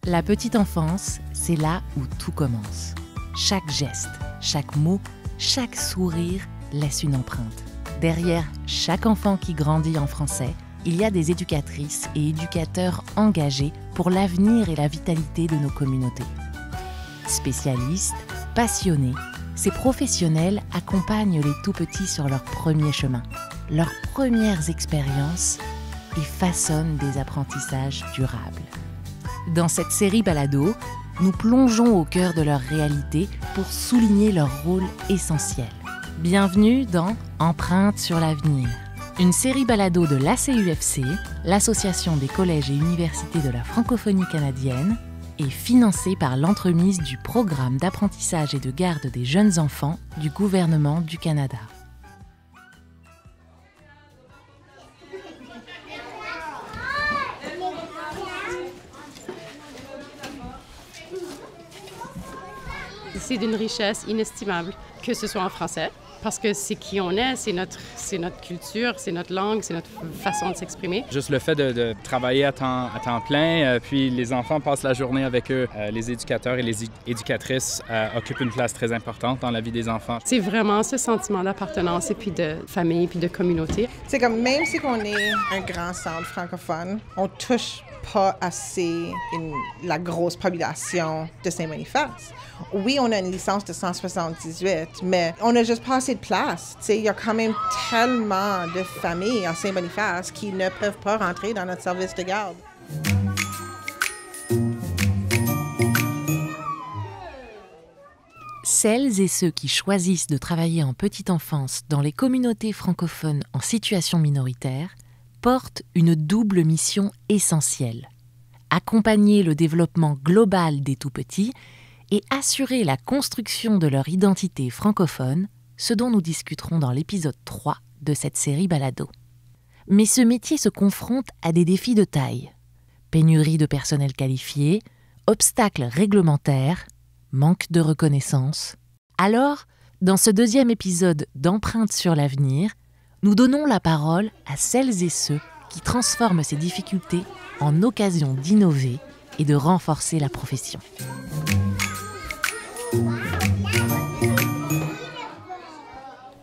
La petite enfance, c'est là où tout commence. Chaque geste, chaque mot, chaque sourire laisse une empreinte. Derrière chaque enfant qui grandit en français, il y a des éducatrices et éducateurs engagés pour l'avenir et la vitalité de nos communautés. Spécialistes, passionnés, ces professionnels accompagnent les tout-petits sur leur premier chemin, leurs premières expériences et façonnent des apprentissages durables. Dans cette série Balado, nous plongeons au cœur de leur réalité pour souligner leur rôle essentiel. Bienvenue dans Empreinte sur l'avenir, une série Balado de l'ACUFC, l'Association des collèges et universités de la francophonie canadienne, et financée par l'entremise du Programme d'apprentissage et de garde des jeunes enfants du gouvernement du Canada. C'est d'une richesse inestimable, que ce soit en français, parce que c'est qui on est, c'est notre culture, c'est notre langue, c'est notre façon de s'exprimer. Juste le fait de travailler à temps plein, puis les enfants passent la journée avec eux. Les éducateurs et les éducatrices occupent une place très importante dans la vie des enfants. C'est vraiment ce sentiment d'appartenance et puis de famille puis de communauté. C'est comme même si on est un grand centre francophone, on touche pas assez la grosse population de Saint-Boniface. Oui, on a une licence de 178, mais on n'a juste pas assez de place. Il y a quand même tellement de familles à Saint-Boniface qui ne peuvent pas rentrer dans notre service de garde. Celles et ceux qui choisissent de travailler en petite enfance dans les communautés francophones en situation minoritaire portent une double mission essentielle: accompagner le développement global des tout-petits et assurer la construction de leur identité francophone, ce dont nous discuterons dans l'épisode 3 de cette série Balado. Mais ce métier se confronte à des défis de taille: pénurie de personnel qualifié, obstacles réglementaires, manque de reconnaissance. Alors, dans ce deuxième épisode d'Empreinte sur l'avenir, nous donnons la parole à celles et ceux qui transforment ces difficultés en occasion d'innover et de renforcer la profession.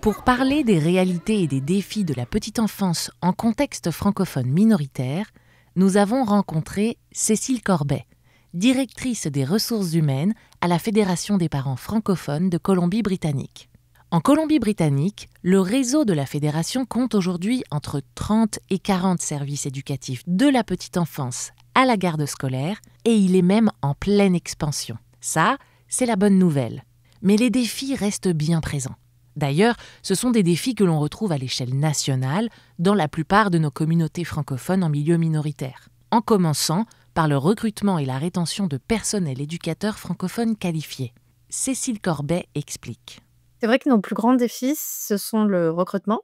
Pour parler des réalités et des défis de la petite enfance en contexte francophone minoritaire, nous avons rencontré Cécile Corbet, directrice des ressources humaines à la Fédération des parents francophones de Colombie-Britannique. En Colombie-Britannique, le réseau de la Fédération compte aujourd'hui entre 30 et 40 services éducatifs de la petite enfance à la garde scolaire et il est même en pleine expansion. Ça, c'est la bonne nouvelle. Mais les défis restent bien présents. D'ailleurs, ce sont des défis que l'on retrouve à l'échelle nationale dans la plupart de nos communautés francophones en milieu minoritaire, en commençant par le recrutement et la rétention de personnel éducateur francophone qualifié. Cécile Corbet explique. C'est vrai que nos plus grands défis, ce sont le recrutement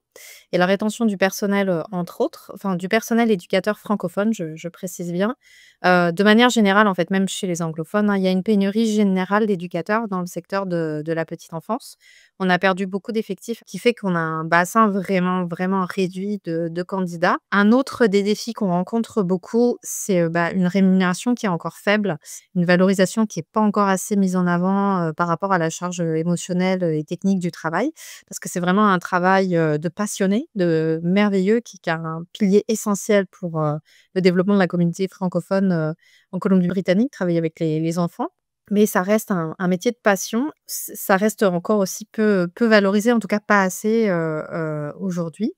et la rétention du personnel, entre autres, enfin du personnel éducateur francophone, je précise bien. De manière générale, en fait, même chez les anglophones, hein, il y a une pénurie générale d'éducateurs dans le secteur de la petite enfance. On a perdu beaucoup d'effectifs, qui fait qu'on a un bassin vraiment, vraiment réduit de candidats. Un autre des défis qu'on rencontre beaucoup, c'est une rémunération qui est encore faible, une valorisation qui n'est pas encore assez mise en avant par rapport à la charge émotionnelle et technique du travail, parce que c'est vraiment un travail de passionné, de merveilleux, qui a un pilier essentiel pour le développement de la communauté francophone en Colombie-Britannique, travailler avec les enfants. Mais ça reste un métier de passion. Ça reste encore aussi peu valorisé, en tout cas pas assez aujourd'hui.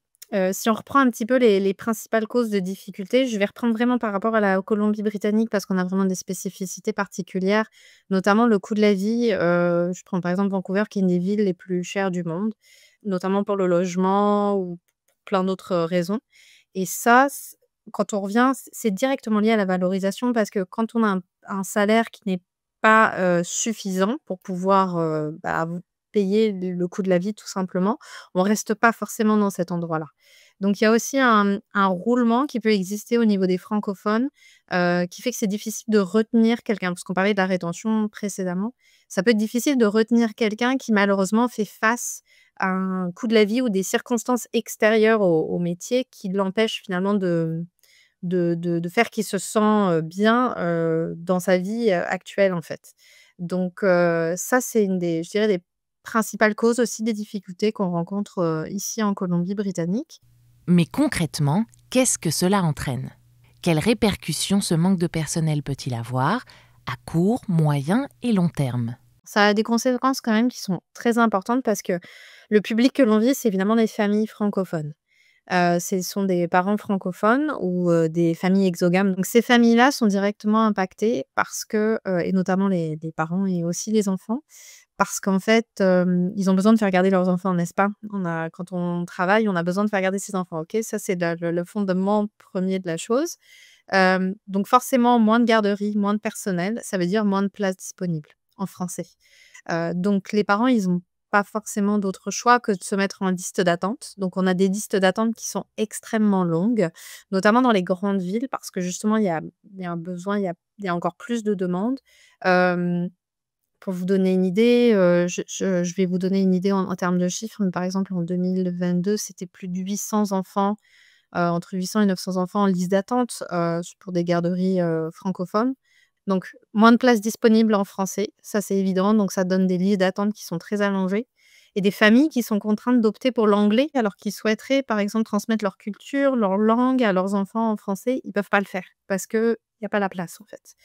Si on reprend un petit peu les principales causes de difficultés, je vais reprendre vraiment par rapport à la Colombie-Britannique parce qu'on a vraiment des spécificités particulières, notamment le coût de la vie. Je prends par exemple Vancouver, qui est une des villes les plus chères du monde, notamment pour le logement ou pour plein d'autres raisons. Et ça, quand on revient, c'est directement lié à la valorisation parce que quand on a un salaire qui n'est pas suffisant pour pouvoir vous payer le coût de la vie tout simplement, on reste pas forcément dans cet endroit-là. Donc il y a aussi un roulement qui peut exister au niveau des francophones, qui fait que c'est difficile de retenir quelqu'un, parce qu'on parlait de la rétention précédemment. Ça peut être difficile de retenir quelqu'un qui malheureusement fait face à un coût de la vie ou des circonstances extérieures au métier qui l'empêchent finalement de faire qu'il se sent bien dans sa vie actuelle, en fait. Donc, ça, c'est une des, je dirais, des principales causes aussi des difficultés qu'on rencontre ici en Colombie-Britannique. Mais concrètement, qu'est-ce que cela entraîne? Quelles répercussions ce manque de personnel peut-il avoir à court, moyen et long terme? Ça a des conséquences quand même qui sont très importantes parce que le public que l'on vise, c'est évidemment des familles francophones. Ce sont des parents francophones ou des familles exogames. Donc ces familles-là sont directement impactées parce que et notamment les parents et aussi les enfants, parce qu'en fait, ils ont besoin de faire garder leurs enfants, n'est-ce pas? Quand on travaille, on a besoin de faire garder ses enfants, OK? Ça, c'est le fondement premier de la chose. Donc forcément, moins de garderies, moins de personnel, ça veut dire moins de places disponibles en français. Donc les parents, ils ont pas forcément d'autre choix que de se mettre en liste d'attente. Donc on a des listes d'attente qui sont extrêmement longues, notamment dans les grandes villes parce que justement il y a un besoin, il y a encore plus de demandes. Hem, pour vous donner une idée, je vais vous donner une idée en termes de chiffres, mais par exemple en 2022, c'était plus de 800 enfants, entre 800 et 900 enfants en liste d'attente, pour des garderies, francophones. Donc moins de places disponibles en français, ça c'est évident, donc ça donne des listes d'attente qui sont très allongées et des familles qui sont contraintes d'opter pour l'anglais alors qu'ils souhaiteraient, par exemple, transmettre leur culture, leur langue à leurs enfants en français. Ils peuvent pas le faire parce qu'il y a pas la place, en fait.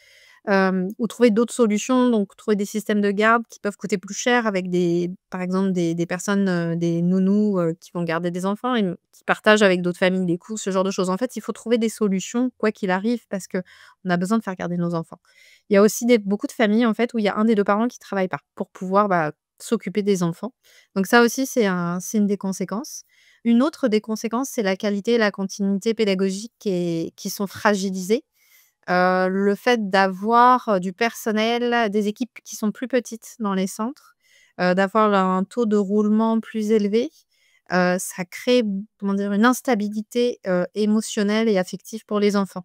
Ou trouver d'autres solutions, donc trouver des systèmes de garde qui peuvent coûter plus cher avec par exemple, des personnes, des nounous, qui vont garder des enfants et qui partagent avec d'autres familles les coûts, ce genre de choses. En fait, il faut trouver des solutions quoi qu'il arrive parce qu'on a besoin de faire garder nos enfants. Il y a aussi beaucoup de familles, en fait, où il y a un des 2 parents qui travaille pas pour pouvoir, s'occuper des enfants. Donc ça aussi, c'est une des conséquences. Une autre des conséquences, c'est la qualité et la continuité pédagogique qui sont fragilisées. Le fait d'avoir, du personnel, des équipes qui sont plus petites dans les centres, d'avoir un taux de roulement plus élevé, ça crée, comment dire? Une instabilité, émotionnelle et affective pour les enfants.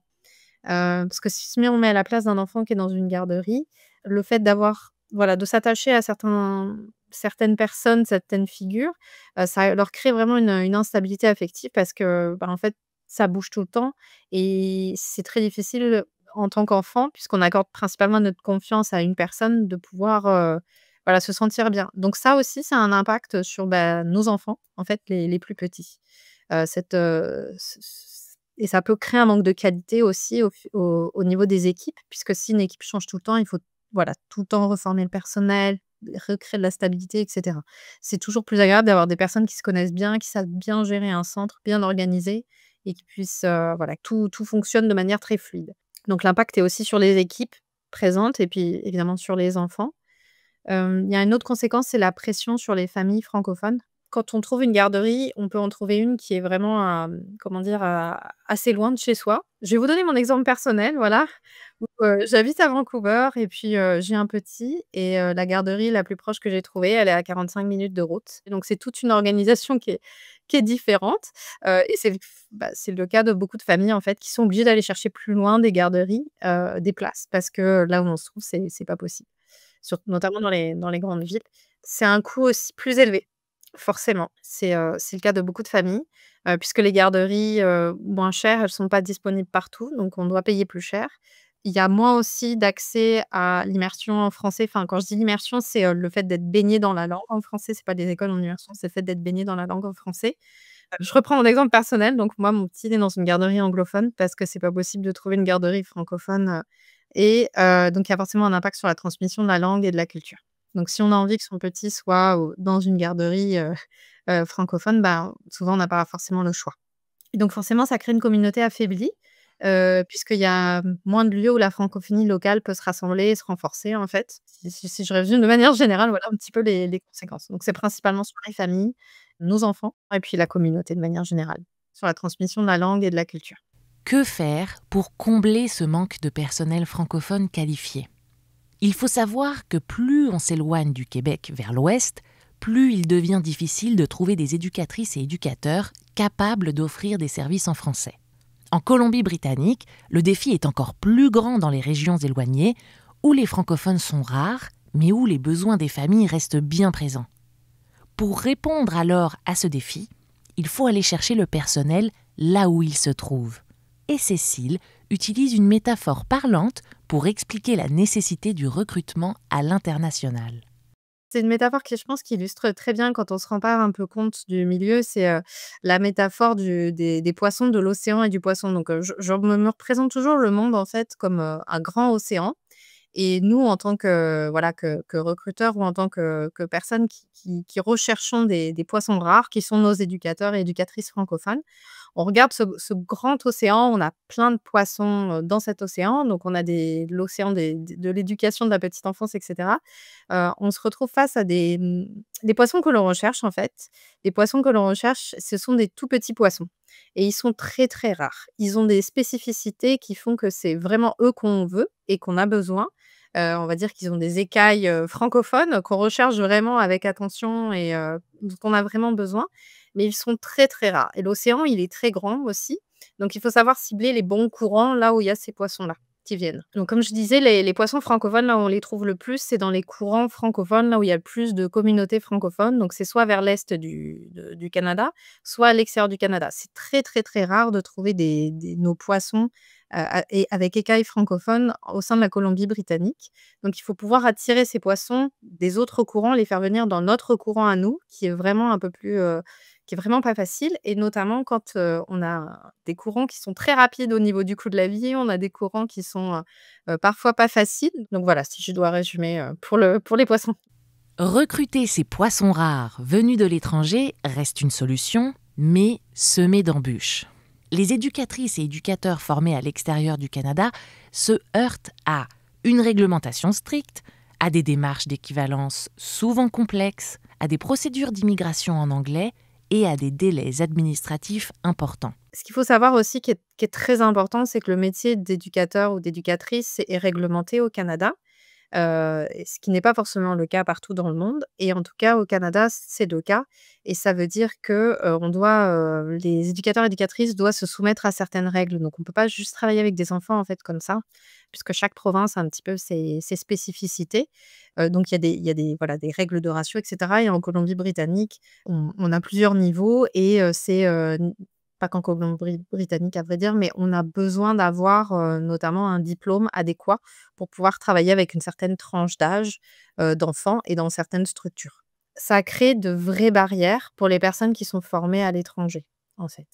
Parce que si on met à la place d'un enfant qui est dans une garderie, le fait de s'attacher à certaines personnes, certaines figures, ça leur crée vraiment une instabilité affective parce que, en fait, ça bouge tout le temps et c'est très difficile en tant qu'enfant, puisqu'on accorde principalement notre confiance à une personne, de pouvoir, se sentir bien. Donc ça aussi, ça a un impact sur, nos enfants, en fait, les plus petits. Cette, ce Et ça peut créer un manque de qualité aussi au niveau des équipes, puisque si une équipe change tout le temps, il faut, tout le temps reformer le personnel, recréer de la stabilité et cetera. C'est toujours plus agréable d'avoir des personnes qui se connaissent bien, qui savent bien gérer un centre, bien organisé et qui puissent, que tout fonctionne de manière très fluide. Donc l'impact est aussi sur les équipes présentes et puis évidemment sur les enfants. Il y a une autre conséquence, c'est la pression sur les familles francophones. Quand on trouve une garderie, on peut en trouver une qui est vraiment comment dire? Assez loin de chez soi. Je vais vous donner mon exemple personnel, voilà, où, j'habite à Vancouver et puis, j'ai un petit et la garderie la plus proche que j'ai trouvée, elle est à 45 minutes de route. Donc c'est toute une organisation qui est différente, et c'est le cas de beaucoup de familles, en fait, qui sont obligées d'aller chercher plus loin des garderies, des places parce que là où on se trouve, c'est pas possible. Notamment dans les grandes villes. C'est un coût aussi plus élevé. Forcément, c'est le cas de beaucoup de familles, puisque les garderies, moins chères, elles sont pas disponibles partout, donc on doit payer plus cher. Il y a moins aussi d'accès à l'immersion en français. Enfin, quand je dis l'immersion, c'est, le fait d'être baigné dans la langue en français. C'est pas des écoles en immersion, c'est le fait d'être baigné dans la langue en français. Je reprends mon exemple personnel, donc moi, mon petit est dans une garderie anglophone parce que c'est pas possible de trouver une garderie francophone, donc il y a forcément un impact sur la transmission de la langue et de la culture. Donc si on a envie que son petit soit dans une garderie, francophone, souvent on n'a pas forcément le choix. Et donc forcément, ça crée une communauté affaiblie, puisqu'il y a moins de lieux où la francophonie locale peut se rassembler et se renforcer, en fait. Si je résume de manière générale, voilà un petit peu les conséquences. Donc c'est principalement sur les familles, nos enfants et puis la communauté de manière générale, sur la transmission de la langue et de la culture. Que faire pour combler ce manque de personnel francophone qualifié? Il faut savoir que plus on s'éloigne du Québec vers l'ouest, plus il devient difficile de trouver des éducatrices et éducateurs capables d'offrir des services en français. En Colombie-Britannique, le défi est encore plus grand dans les régions éloignées, où les francophones sont rares, mais où les besoins des familles restent bien présents. Pour répondre alors à ce défi, il faut aller chercher le personnel là où il se trouve. et Cécile utilisent une métaphore parlante pour expliquer la nécessité du recrutement à l'international. C'est une métaphore qui, je pense, qui illustre très bien quand on se rend pas un peu compte du milieu. C'est la métaphore des poissons de l'océan et du poisson. Donc, je me représente toujours le monde, en fait, comme un grand océan. Et nous, en tant que, voilà, que recruteurs ou en tant que personnes qui recherchons des poissons rares, qui sont nos éducateurs et éducatrices francophones, on regarde ce grand océan, on a plein de poissons dans cet océan. Donc, on a l'océan de l'éducation de la petite enfance, etc. On se retrouve face à des poissons que l'on recherche, en fait. Les poissons que l'on recherche, ce sont des tout petits poissons. Et ils sont très, très rares. Ils ont des spécificités qui font que c'est vraiment eux qu'on veut et qu'on a besoin. On va dire qu'ils ont des écailles francophones qu'on recherche vraiment avec attention et dont on a vraiment besoin. Mais ils sont très, très rares. Et l'océan, il est très grand aussi. Donc, il faut savoir cibler les bons courants là où il y a ces poissons-là qui viennent. Donc, comme je disais, les poissons francophones, là où on les trouve le plus, c'est dans les courants francophones, là où il y a le plus de communautés francophones. Donc, c'est soit vers l'est du Canada, soit à l'extérieur du Canada. C'est très, très, très rare de trouver nos poissons et avec écailles francophones au sein de la Colombie-Britannique. Donc, il faut pouvoir attirer ces poissons des autres courants, les faire venir dans notre courant à nous, qui est vraiment un peu plus... qui est vraiment pas facile, et notamment quand on a des courants qui sont très rapides au niveau du coût de la vie, on a des courants qui sont parfois pas faciles. Donc voilà, si je dois résumer pour les poissons. Recruter ces poissons rares venus de l'étranger reste une solution, mais semée d'embûches. Les éducatrices et éducateurs formés à l'extérieur du Canada se heurtent à une réglementation stricte, à des démarches d'équivalence souvent complexes, à des procédures d'immigration en anglais et à des délais administratifs importants. Ce qu'il faut savoir aussi qui est très important, c'est que le métier d'éducateur ou d'éducatrice est réglementé au Canada. Ce qui n'est pas forcément le cas partout dans le monde, et en tout cas au Canada, c'est le cas, et ça veut dire que, les éducateurs et éducatrices doivent se soumettre à certaines règles. Donc on ne peut pas juste travailler avec des enfants, en fait, comme ça, puisque chaque province a un petit peu ses spécificités. Donc il y a des, voilà, des règles de ratio, et cetera, et en Colombie-Britannique, on a plusieurs niveaux, et pas qu'en Colombie-Britannique, à vrai dire, mais on a besoin d'avoir, notamment un diplôme adéquat pour pouvoir travailler avec une certaine tranche d'âge, d'enfants et dans certaines structures. Ça crée de vraies barrières pour les personnes qui sont formées à l'étranger, en fait.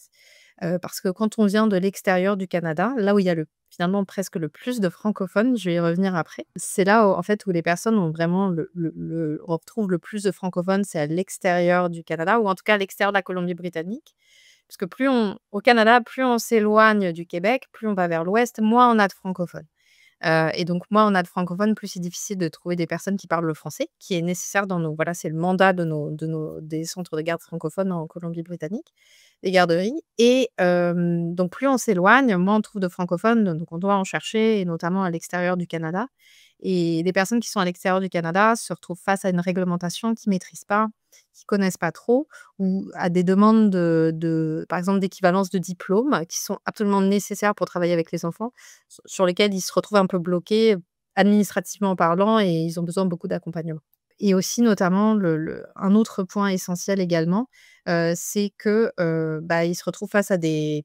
Parce que quand on vient de l'extérieur du Canada, là où il y a finalement presque le plus de francophones, je vais y revenir après, c'est là où, en fait, où les personnes ont vraiment on retrouve le plus de francophones, c'est à l'extérieur du Canada, ou en tout cas à l'extérieur de la Colombie-Britannique. Parce que au Canada, plus on s'éloigne du Québec, plus on va vers l'ouest, moins on a de francophones. Et donc, moins on a de francophones, plus c'est difficile de trouver des personnes qui parlent le français, qui est nécessaire voilà, c'est le mandat des centres de garde francophones en Colombie-Britannique, des garderies. Et donc, plus on s'éloigne, moins on trouve de francophones, donc on doit en chercher, et notamment à l'extérieur du Canada. Et les personnes qui sont à l'extérieur du Canada se retrouvent face à une réglementation qu'ils ne maîtrisent pas, qu'ils ne connaissent pas trop, ou à des demandes par exemple, d'équivalence de diplômes qui sont absolument nécessaires pour travailler avec les enfants, sur lesquels ils se retrouvent un peu bloqués, administrativement parlant, et ils ont besoin de beaucoup d'accompagnement. Et aussi, notamment, un autre point essentiel également, c'est que ils se retrouvent face à des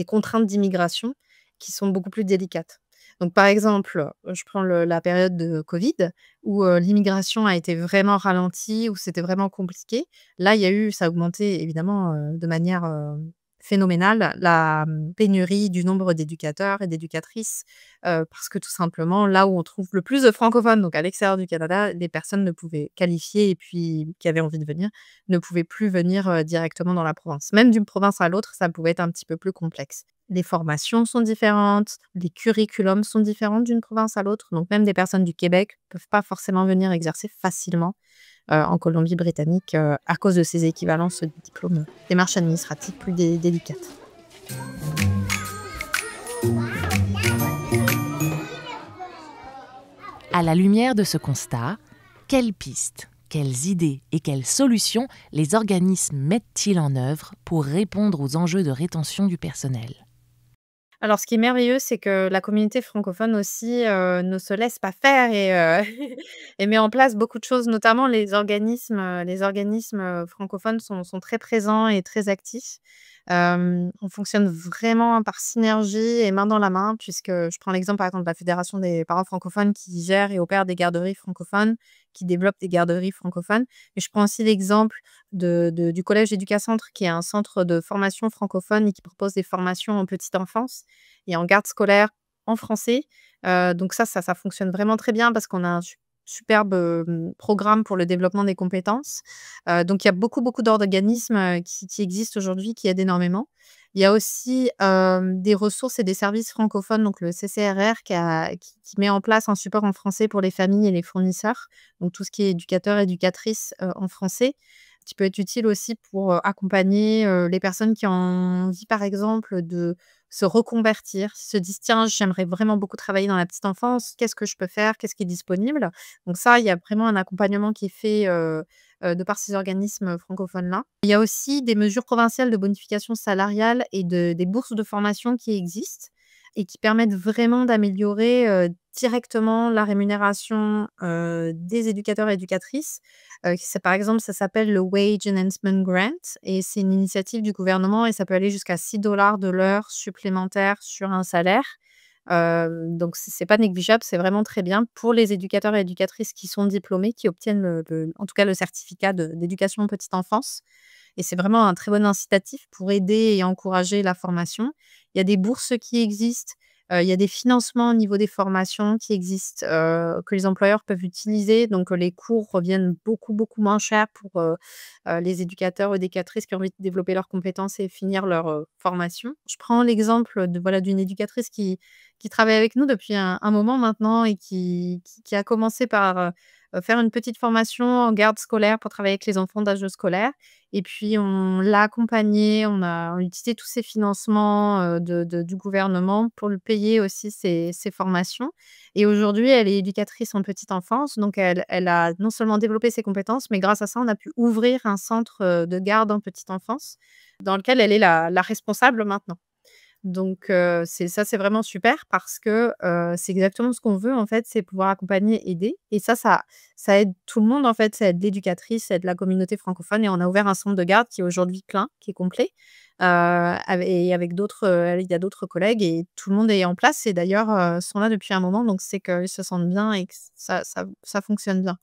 contraintes d'immigration qui sont beaucoup plus délicates. Donc, par exemple, je prends la période de Covid où l'immigration a été vraiment ralentie, où c'était vraiment compliqué. Là, ça a augmenté évidemment de manière phénoménale la pénurie du nombre d'éducateurs et d'éducatrices, parce que tout simplement, là où on trouve le plus de francophones, donc à l'extérieur du Canada, les personnes ne pouvaient qualifier, et puis qui avaient envie de venir, ne pouvaient plus venir directement dans la province. Même d'une province à l'autre, ça pouvait être un petit peu plus complexe. Les formations sont différentes, les curriculums sont différents d'une province à l'autre. Donc même des personnes du Québec ne peuvent pas forcément venir exercer facilement en Colombie-Britannique à cause de ces équivalences de diplômes, démarches administratives plus délicates. À la lumière de ce constat, quelles pistes, quelles idées et quelles solutions les organismes mettent-ils en œuvre pour répondre aux enjeux de rétention du personnel ? Alors, ce qui est merveilleux, c'est que la communauté francophone aussi, ne se laisse pas faire et met en place beaucoup de choses, notamment les organismes, francophones sont très présents et très actifs. On fonctionne vraiment par synergie et main dans la main puisque je prends l'exemple, par exemple, de la Fédération des parents francophones qui gère et opère des garderies francophones, qui développe des garderies francophones. Et je prends aussi l'exemple du collège Éducacentre qui est un centre de formation francophone et qui propose des formations en petite enfance et en garde scolaire en français. Donc ça fonctionne vraiment très bien parce qu'on a un superbe, programme pour le développement des compétences. Donc il y a beaucoup, beaucoup d'organismes, qui existent aujourd'hui, qui aident énormément. Il y a aussi, des ressources et des services francophones, donc le CCRR qui met en place un support en français pour les familles et les fournisseurs, donc tout ce qui est éducateur, éducatrice, en français, qui peut être utile aussi pour, accompagner, les personnes qui ont envie, par exemple, de se reconvertir, se disent: «Tiens, j'aimerais vraiment beaucoup travailler dans la petite enfance. Qu'est-ce que je peux faire? Qu'est-ce qui est disponible?» Donc ça, il y a vraiment un accompagnement qui est fait, de par ces organismes francophones-là. Il y a aussi des mesures provinciales de bonification salariale et des bourses de formation qui existent et qui permettent vraiment d'améliorer, directement la rémunération, des éducateurs et éducatrices. Par exemple, ça s'appelle le Wage Enhancement Grant et c'est une initiative du gouvernement et ça peut aller jusqu'à 6 $ de l'heure supplémentaire sur un salaire. Donc c'est pas négligeable, c'est vraiment très bien pour les éducateurs et éducatrices qui sont diplômés, qui obtiennent en tout cas le certificat d'éducation petite enfance et c'est vraiment un très bon incitatif pour aider et encourager la formation. Il y a des bourses qui existent, il y a des financements au niveau des formations qui existent, que les employeurs peuvent utiliser. Donc, les cours reviennent beaucoup, beaucoup moins chers pour, les éducateurs ou éducatrices qui ont envie de développer leurs compétences et finir leur, formation. Je prends l'exemple d'une éducatrice qui travaille avec nous depuis un moment maintenant et qui a commencé par, faire une petite formation en garde scolaire pour travailler avec les enfants d'âge scolaire et puis on l'a accompagnée, on a utilisé tous ces financements, du gouvernement pour lui payer aussi ses formations et aujourd'hui, elle est éducatrice en petite enfance, donc elle a non seulement développé ses compétences, mais grâce à ça, on a pu ouvrir un centre, de garde en petite enfance dans lequel elle est la responsable maintenant. Donc c'est vraiment super parce que, c'est exactement ce qu'on veut en fait, c'est pouvoir accompagner, aider et ça aide tout le monde en fait, ça aide l'éducatrice, ça aide la communauté francophone et on a ouvert un centre de garde qui est aujourd'hui plein, qui est complet, avec d'autres, il y a d'autres collègues et tout le monde est en place et d'ailleurs, sont là depuis un moment donc c'est qu'ils se sentent bien et que ça fonctionne bien.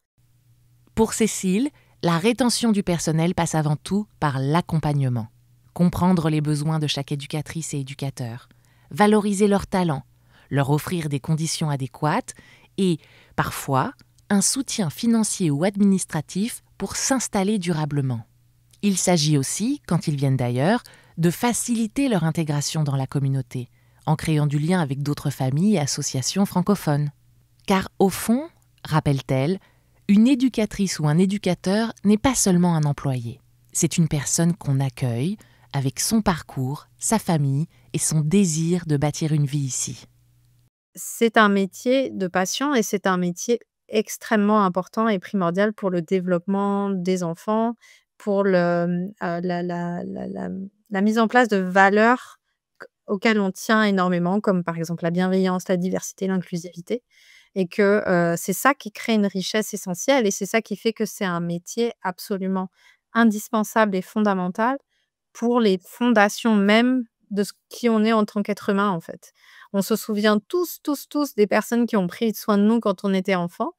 Pour Cécile, la rétention du personnel passe avant tout par l'accompagnement. Comprendre les besoins de chaque éducatrice et éducateur, valoriser leurs talents, leur offrir des conditions adéquates et, parfois, un soutien financier ou administratif pour s'installer durablement. Il s'agit aussi, quand ils viennent d'ailleurs, de faciliter leur intégration dans la communauté, en créant du lien avec d'autres familles et associations francophones. Car au fond, rappelle-t-elle, une éducatrice ou un éducateur n'est pas seulement un employé. C'est une personne qu'on accueille, avec son parcours, sa famille et son désir de bâtir une vie ici. C'est un métier de passion et c'est un métier extrêmement important et primordial pour le développement des enfants, pour la mise en place de valeurs auxquelles on tient énormément, comme par exemple la bienveillance, la diversité, l'inclusivité et que, c'est ça qui crée une richesse essentielle et c'est ça qui fait que c'est un métier absolument indispensable et fondamental pour les fondations même de qui on est en tant qu'être humain, en fait. On se souvient tous, tous, tous des personnes qui ont pris soin de nous quand on était enfant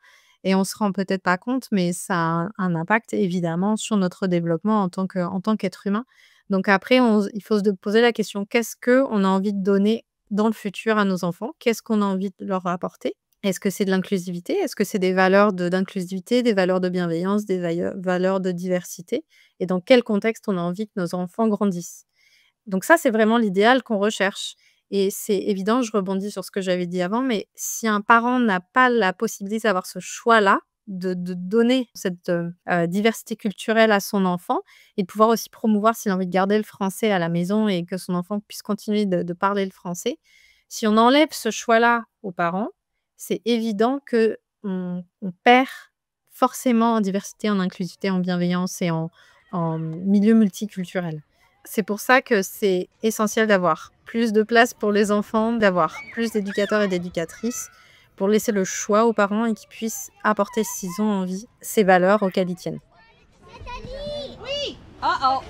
et on se rend peut-être pas compte, mais ça a un impact évidemment sur notre développement en tant qu'être humain. Donc après, il faut se poser la question: qu'est-ce qu'on a envie de donner dans le futur à nos enfants? Qu'est-ce qu'on a envie de leur apporter? Est-ce que c'est de l'inclusivité? Est-ce que c'est des valeurs d'inclusivité, des valeurs de bienveillance, des valeurs de diversité? Et dans quel contexte on a envie que nos enfants grandissent? Donc ça, c'est vraiment l'idéal qu'on recherche et c'est évident, je rebondis sur ce que j'avais dit avant, mais si un parent n'a pas la possibilité d'avoir ce choix-là, de donner cette, diversité culturelle à son enfant et de pouvoir aussi promouvoir s'il a envie de garder le français à la maison et que son enfant puisse continuer de parler le français. Si on enlève ce choix-là aux parents, c'est évident qu'on perd forcément en diversité, en inclusivité, en bienveillance et en milieu multiculturel. C'est pour ça que c'est essentiel d'avoir plus de place pour les enfants, d'avoir plus d'éducateurs et d'éducatrices pour laisser le choix aux parents et qu'ils puissent apporter, s'ils ont envie, ces valeurs auxquelles ils tiennent. Oui! Oh!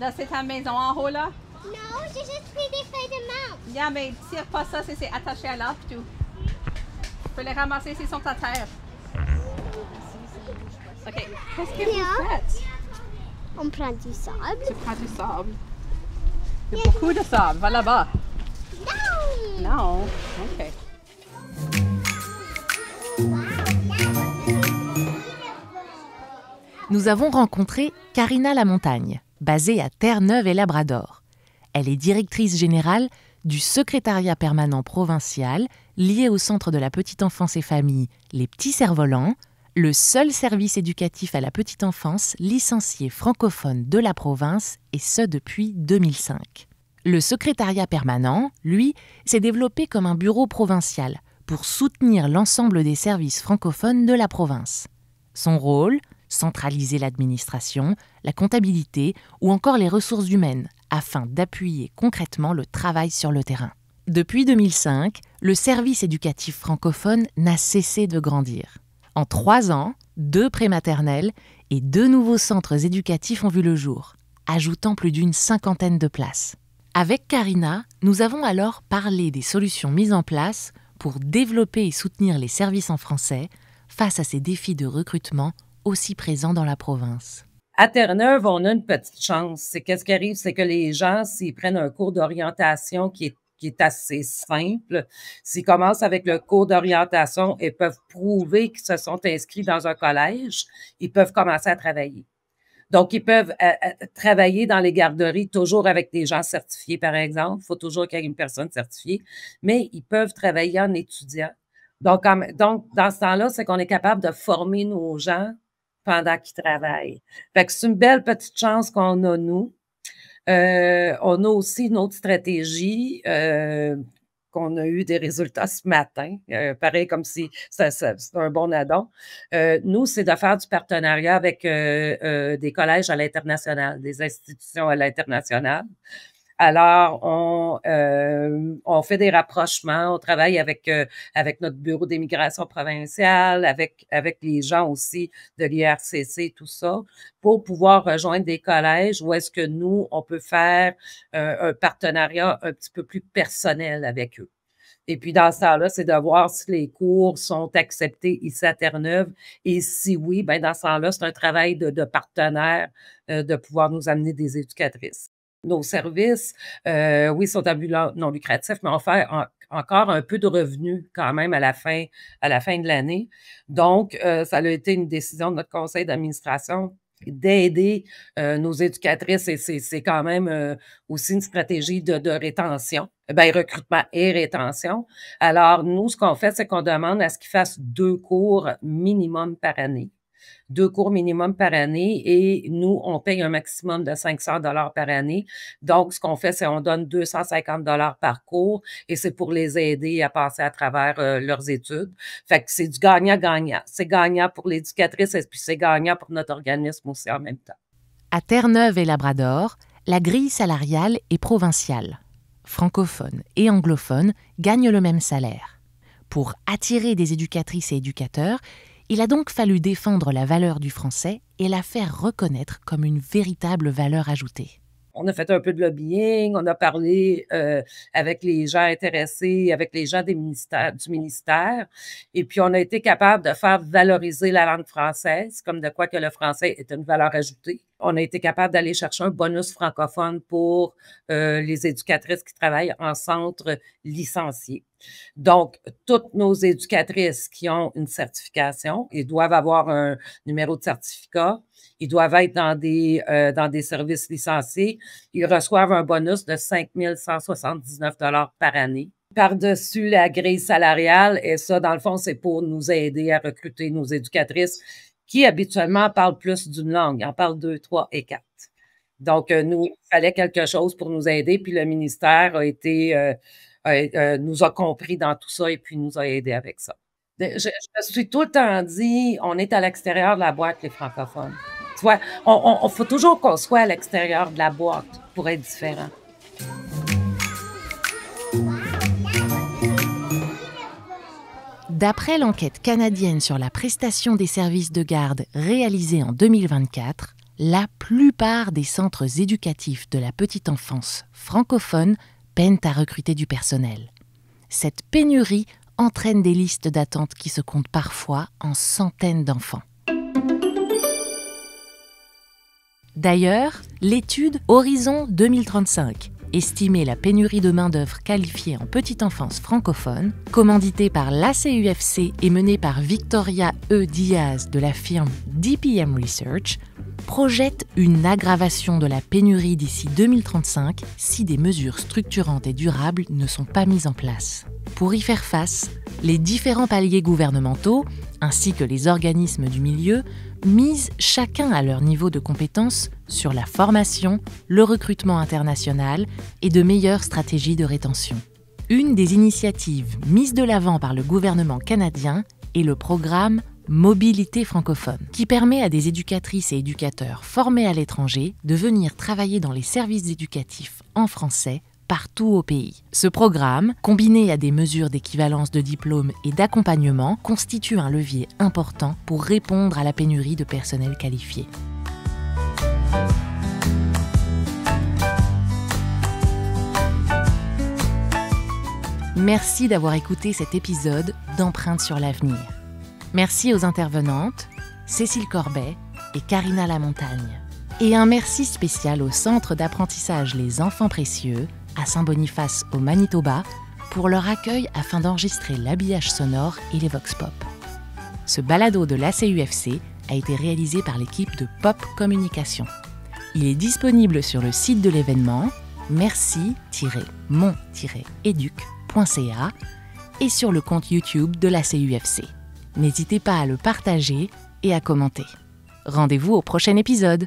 Là, c'est ta maison en haut, là? Non, j'ai juste pris des feuilles de menthe. Yeah, mais tire pas ça, c'est attaché à l'arbre, tout. Tu peux les ramasser s'ils sont à terre. OK. Qu'est-ce que vous faites? On prend du sable. Tu prends du sable. Il y a beaucoup de sable. Va là-bas. Non! Non. OK. Nous avons rencontré Karina Lamontagne, basée à Terre-Neuve et Labrador. Elle est directrice générale du secrétariat permanent provincial lié au Centre de la petite enfance et famille Les Petits Cerfs-Volants, le seul service éducatif à la petite enfance licencié francophone de la province, et ce depuis 2005. Le secrétariat permanent, lui, s'est développé comme un bureau provincial pour soutenir l'ensemble des services francophones de la province. Son rôle, centraliser l'administration, la comptabilité ou encore les ressources humaines afin d'appuyer concrètement le travail sur le terrain. Depuis 2005, le service éducatif francophone n'a cessé de grandir. En 3 ans, 2 prématernelles et 2 nouveaux centres éducatifs ont vu le jour, ajoutant plus d'une 50aine de places. Avec Karina, nous avons alors parlé des solutions mises en place pour développer et soutenir les services en français face à ces défis de recrutement aussi présents dans la province. À Terre-Neuve, on a une petite chance. C'est qu'est-ce qui arrive, c'est que les gens, s'ils prennent un cours d'orientation qui est assez simple, s'ils commencent avec le cours d'orientation et peuvent prouver qu'ils se sont inscrits dans un collège, ils peuvent commencer à travailler. Donc, ils peuvent travailler dans les garderies toujours avec des gens certifiés, par exemple. Il faut toujours qu'il y ait une personne certifiée, mais ils peuvent travailler en étudiant. Donc, dans ce temps-là, c'est qu'on est capable de former nos gens pendant qu'ils travaillent. Fait que c'est une belle petite chance qu'on a, nous. On a aussi une autre stratégie qu'on a eu des résultats ce matin, pareil comme si c'est un bon addon. Nous, c'est de faire du partenariat avec des collèges à l'international, des institutions à l'international. Alors, on fait des rapprochements, on travaille avec notre bureau d'immigration provinciale, avec les gens aussi de l'IRCC, tout ça, pour pouvoir rejoindre des collèges où est-ce que nous, on peut faire un partenariat un petit peu plus personnel avec eux. Et puis, dans ce temps-là, c'est de voir si les cours sont acceptés ici à Terre-Neuve. Et si oui, ben dans ce temps-là, c'est un travail de partenaire de pouvoir nous amener des éducatrices. Nos services, oui, sont à but non lucratif, mais on fait encore un peu de revenus quand même à la fin de l'année. Donc, ça a été une décision de notre conseil d'administration d'aider nos éducatrices, et c'est quand même aussi une stratégie de rétention, recrutement et rétention. Alors, nous, ce qu'on fait, c'est qu'on demande à ce qu'ils fassent 2 cours minimum par année. 2 cours minimum par année, et nous, on paye un maximum de 500 $ par année. Donc, ce qu'on fait, c'est on donne 250 $ par cours, et c'est pour les aider à passer à travers leurs études. Fait que c'est du gagnant-gagnant. C'est gagnant pour l'éducatrice et puis c'est gagnant pour notre organisme aussi en même temps. À Terre-Neuve et Labrador, la grille salariale est provinciale. Francophones et anglophones gagnent le même salaire. Pour attirer des éducatrices et éducateurs, il a donc fallu défendre la valeur du français et la faire reconnaître comme une véritable valeur ajoutée. On a fait un peu de lobbying, on a parlé avec les gens intéressés, avec les gens du ministère, et puis on a été capable de faire valoriser la langue française, comme de quoi que le français est une valeur ajoutée. On a été capable d'aller chercher un bonus francophone pour les éducatrices qui travaillent en centre licencié. Donc, toutes nos éducatrices qui ont une certification, ils doivent avoir un numéro de certificat, ils doivent être dans des services licenciés, ils reçoivent un bonus de 5 179 $ par année. Par-dessus la grille salariale, et ça, dans le fond, c'est pour nous aider à recruter nos éducatrices qui habituellement parlent plus d'une langue, en parlent 2, 3 et 4. Donc, nous, il fallait quelque chose pour nous aider, puis le ministère nous a compris dans tout ça et puis nous a aidés avec ça. Je me suis tout le temps dit, on est à l'extérieur de la boîte, les francophones. faut toujours qu'on soit à l'extérieur de la boîte pour être différent. D'après l'enquête canadienne sur la prestation des services de garde réalisée en 2024, la plupart des centres éducatifs de la petite enfance francophones peinent à recruter du personnel. Cette pénurie entraîne des listes d'attente qui se comptent parfois en centaines d'enfants. D'ailleurs, l'étude Horizon 2035 estimait la pénurie de main-d'œuvre qualifiée en petite enfance francophone, commanditée par l'ACUFC et menée par Victoria E. Diaz de la firme DPM Research, projette une aggravation de la pénurie d'ici 2035 si des mesures structurantes et durables ne sont pas mises en place. Pour y faire face, les différents paliers gouvernementaux, ainsi que les organismes du milieu, misent chacun à leur niveau de compétence sur la formation, le recrutement international et de meilleures stratégies de rétention. Une des initiatives mises de l'avant par le gouvernement canadien est le programme Mobilité francophone, qui permet à des éducatrices et éducateurs formés à l'étranger de venir travailler dans les services éducatifs en français partout au pays. Ce programme, combiné à des mesures d'équivalence de diplôme et d'accompagnement, constitue un levier important pour répondre à la pénurie de personnel qualifié. Merci d'avoir écouté cet épisode d'Empreintes sur l'avenir. Merci aux intervenantes, Cécile Corbet et Karina Lamontagne. Et un merci spécial au Centre d'apprentissage Les Enfants Précieux, à Saint-Boniface au Manitoba, pour leur accueil afin d'enregistrer l'habillage sonore et les vox pop. Ce balado de l'ACUFC a été réalisé par l'équipe de Pop Communication. Il est disponible sur le site de l'événement merci-mon-educ.ca et sur le compte YouTube de l'ACUFC. N'hésitez pas à le partager et à commenter. Rendez-vous au prochain épisode.